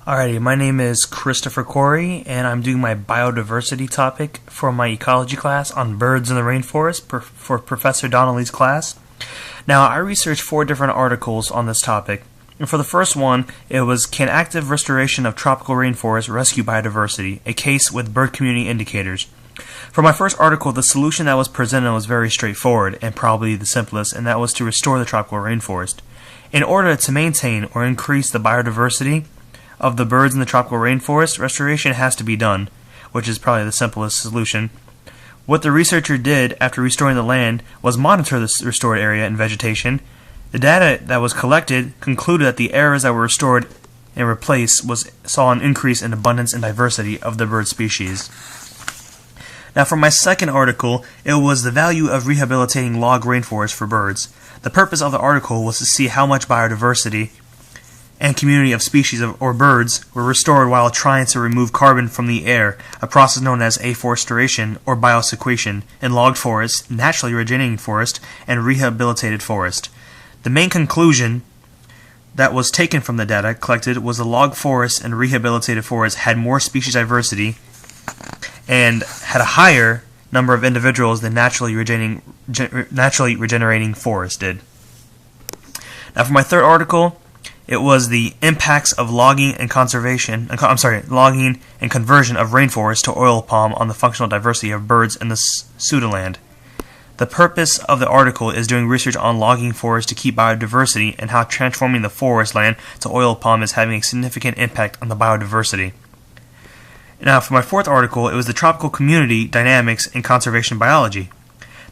Alrighty, my name is Christopher Corey, and I'm doing my biodiversity topic for my ecology class on birds in the rainforest for Professor Donnelly's class. Now, I researched 4 different articles on this topic. And for the first one, it was Can Active Restoration of Tropical Rainforest Rescue Biodiversity? A Case with Bird Community Indicators. For my first article, the solution that was presented was very straightforward and probably the simplest, and that was to restore the tropical rainforest. In order to maintain or increase the biodiversity of the birds in the tropical rainforest, restoration has to be done, which is probably the simplest solution. What the researcher did after restoring the land was monitor the restored area and vegetation. The data that was collected concluded that the areas that were restored and replaced saw an increase in abundance and diversity of the bird species. Now for my second article, it was the value of rehabilitating log rainforests for birds. The purpose of the article was to see how much biodiversity and community of species or birds were restored while trying to remove carbon from the air, a process known as afforestation or biosequestration in logged forest, naturally regenerating forest, and rehabilitated forest. The main conclusion that was taken from the data collected was the log forest and rehabilitated forest had more species diversity and had a higher number of individuals than naturally regenerating forest did. Now for my third article, it was the impacts of logging and conversion of rainforest to oil palm on the functional diversity of birds in the pseudoland. The purpose of the article is doing research on logging forests to keep biodiversity and how transforming the forest land to oil palm is having a significant impact on the biodiversity. Now for my fourth article, it was the tropical community dynamics in conservation biology.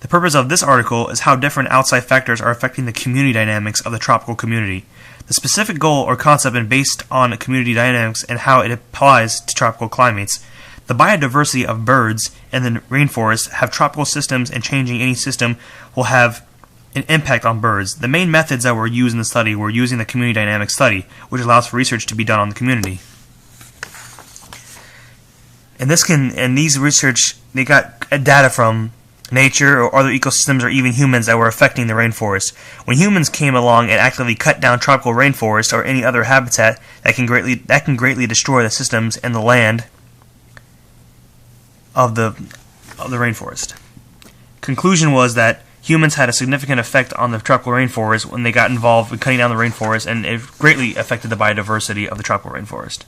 The purpose of this article is how different outside factors are affecting the community dynamics of the tropical community. The specific goal or concept is based on community dynamics and how it applies to tropical climates. The biodiversity of birds in the rainforest have tropical systems, and changing any system will have an impact on birds. The main methods that were used in the study were using the community dynamics study, which allows for research to be done on the community. And these research, they got data from nature or other ecosystems or even humans that were affecting the rainforest. When humans came along and actively cut down tropical rainforest or any other habitat that can greatly destroy the systems and the land of the rainforest. Conclusion was that humans had a significant effect on the tropical rainforest when they got involved with cutting down the rainforest, and it greatly affected the biodiversity of the tropical rainforest.